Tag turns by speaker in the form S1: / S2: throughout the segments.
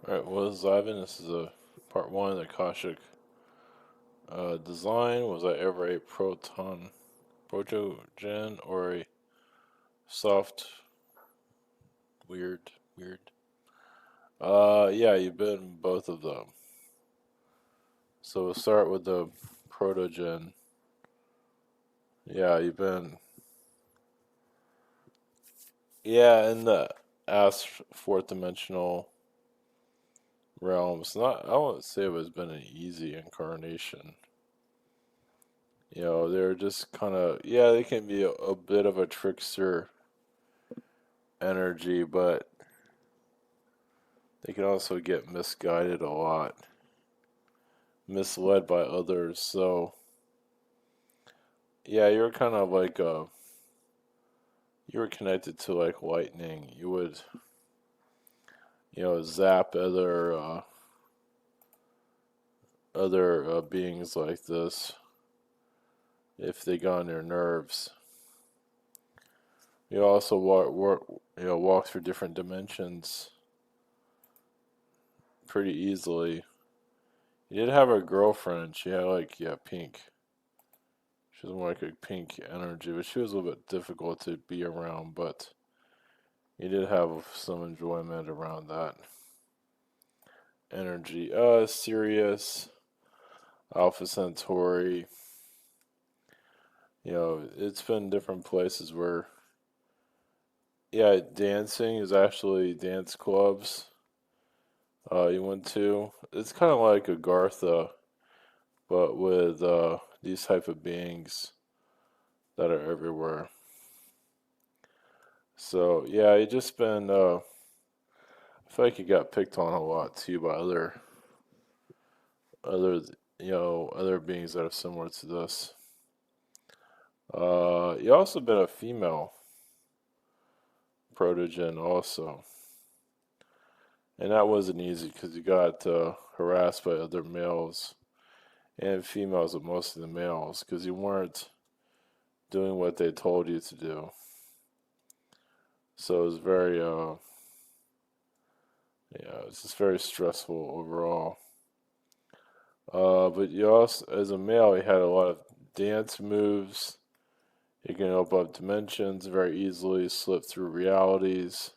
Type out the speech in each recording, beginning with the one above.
S1: Alright, was Ivan? This is a part one of the Akashic design. Was I ever a protogen or a soft weird? Yeah, you've been both of them. So we'll start with the protogen. Yeah, you've been in the fourth dimensional realms. Not I won't say it has been an easy incarnation. They're just kind of, they can be a bit of a trickster energy, but they can also get misguided a lot, misled by others. So, yeah, you're kind of like you were connected to like lightning. You would, zap other beings like this if they got on your nerves. You also walk through different dimensions pretty easily. You did have a girlfriend. She had like pink. She was more like a pink energy, but she was a little bit difficult to be around. But you did have some enjoyment around that energy. Sirius, Alpha Centauri. It's been different places where, dancing is actually dance clubs. You went to. It's kind of like Agartha, but with these type of beings that are everywhere. So yeah, you just been. I feel like you got picked on a lot too by other other beings that are similar to this. You also been a female protogen also, and that wasn't easy because you got harassed by other males and females, but mostly the males, because you weren't doing what they told you to do. So it was very it's just very stressful overall. But you also, as a male, you had a lot of dance moves. You can open up dimensions very easily, slip through realities.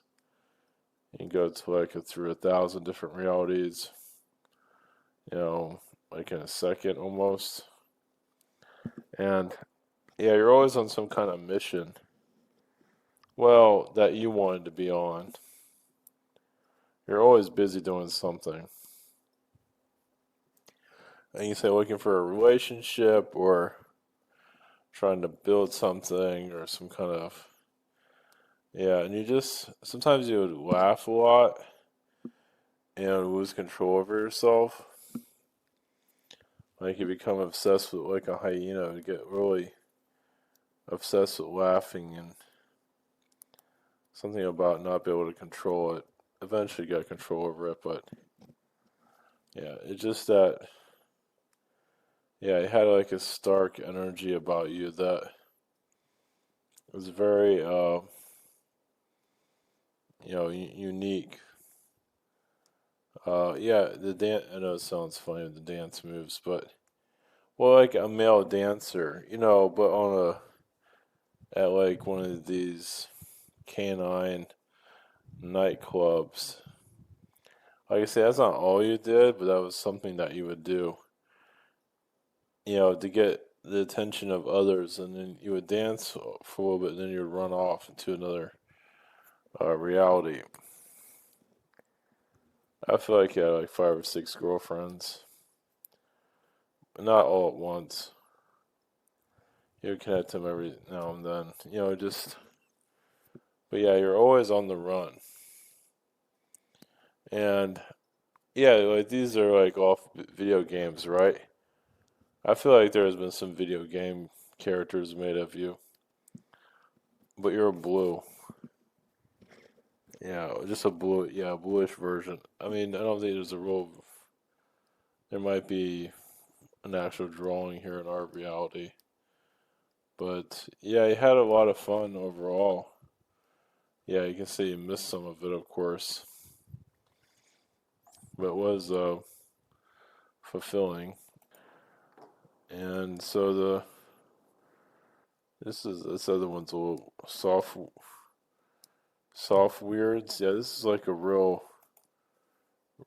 S1: You can go to through 1,000 different realities, like in a second almost. And yeah, you're always on some kind of mission. Well, that you wanted to be on. You're always busy doing something. And you say looking for a relationship or trying to build something or some kind of, and you just sometimes you would laugh a lot and lose control over yourself. Like you become obsessed with like a hyena, you get really obsessed with laughing and something about not being able to control it. Eventually got control over it, but it's just that it had like a stark energy about you that was very unique. The dance. I know it sounds funny with the dance moves, but like a male dancer, but on at like one of these canine nightclubs. Like I say, that's not all you did, but that was something that you would do. To get the attention of others, and then you would dance for a little bit, and then you'd run off into another reality. I feel like you had like 5 or 6 girlfriends, but not all at once. You would connect them every now and then. But yeah, you're always on the run. And like these are like all video games, right? I feel like there has been some video game characters made of you, but you're a blue. Yeah, just a blue, bluish version. I mean, I don't think there's a real. There might be an actual drawing here in our reality, but yeah, you had a lot of fun overall. Yeah, you can say you missed some of it, of course. but it was fulfilling. And so this other one's a little soft weirds. Yeah, this is like a real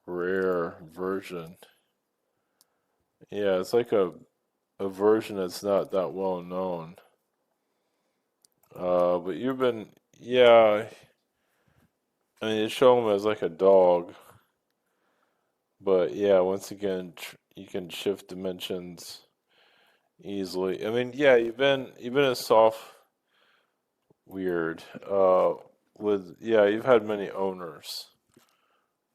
S1: rare version. Yeah, it's like a version that's not that well known. But you've been, yeah, I mean, you show him as like a dog, but yeah, once again, you can shift dimensions easily. I mean, yeah, you've been a soft weird. Yeah, you've had many owners.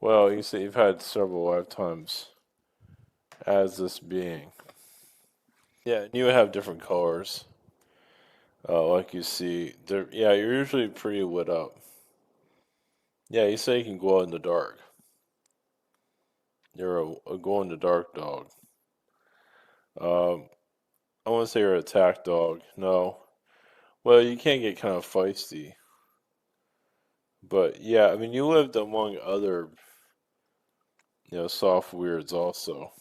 S1: Well, you see, you've had several lifetimes as this being. Yeah, and you would have different colors, like you see. Yeah, you're usually pretty lit up. Yeah, you say you can glow in the dark. You're a glow in the dark dog. Um, I want to say you're an attack dog. No. Well, you can get kind of feisty. But yeah, I mean, you lived among other, soft weirds also.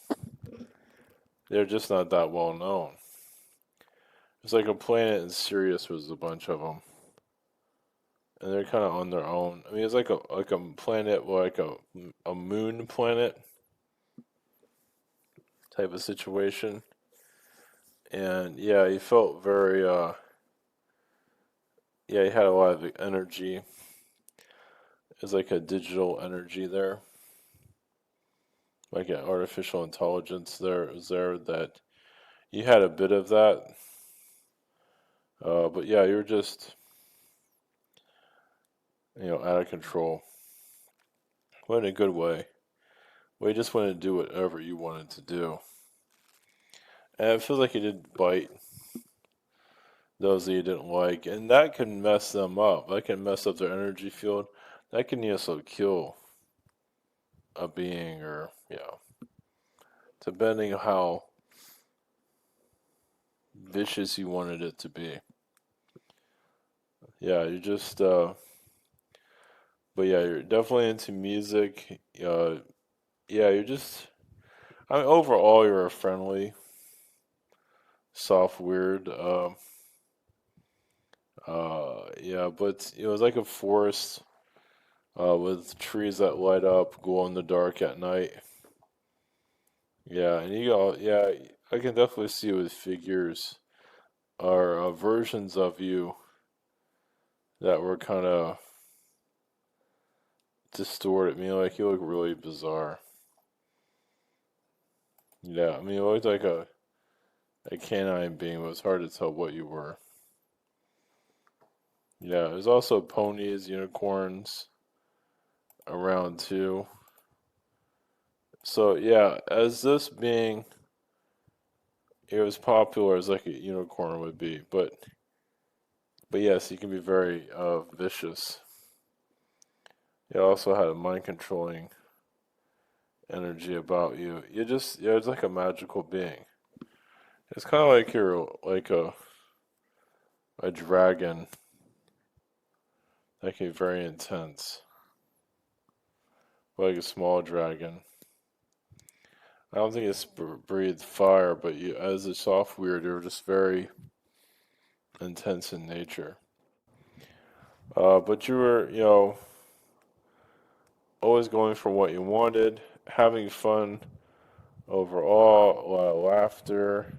S1: They're just not that well known. It's like a planet in Sirius was a bunch of them, and they're kind of on their own. I mean, it's like a planet, like a moon planet type of situation. And yeah, he felt very yeah, he had a lot of energy. It's like a digital energy there, like an artificial intelligence there is there that you had a bit of that. But yeah, you were just out of control, but in a good way. Well, you just wanted to do whatever you wanted to do, and it feels like you did bite those that you didn't like, and that can mess them up. That can mess up their energy field. That can also kill a being, or depending on how vicious you wanted it to be. Yeah, you just but yeah, you're definitely into music. Yeah, you're just. I mean, overall, you're a friendly, soft, weird. Yeah, but it was like a forest with trees that light up, glow in the dark at night. Yeah, and yeah, I can definitely see with figures or versions of you that were kind of distorted. I mean, like you look really bizarre. Yeah, I mean, you looked like a canine being. It was hard to tell what you were. Yeah, there's also ponies, unicorns around too. So yeah, as this being, it was popular as like a unicorn would be, but yes, he can be very vicious. He also had a mind controlling energy about you. It's like a magical being. It's kind of like you're like a dragon that can be very intense, like a small dragon. I don't think it's breathed fire, but you, as a soft weird, you're just very intense in nature. But you were, always going for what you wanted, having fun overall, a lot of laughter.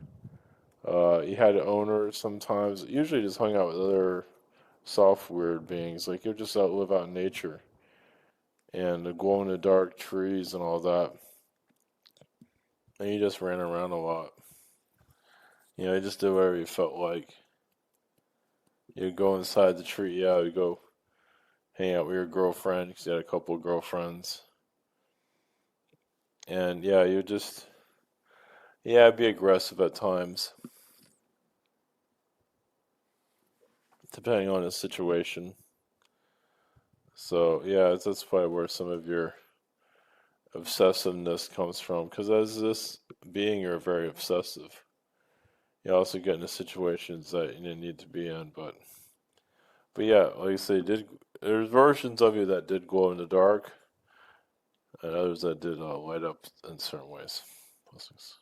S1: You had owners sometimes. Usually, just hung out with other soft weird beings. Like you just live out in nature and the glow in the dark trees and all that. And you just ran around a lot. You just did whatever you felt like. You'd go inside the tree. Yeah, you go hang out with your girlfriend because you had a couple of girlfriends. And yeah, you just, yeah, be aggressive at times, depending on the situation. So yeah, that's probably where some of your obsessiveness comes from. Because as this being, you're very obsessive. You also get into situations that you didn't need to be in, but yeah, like I say, there's versions of you that did glow in the dark. and others that did light up in certain ways. Blessings.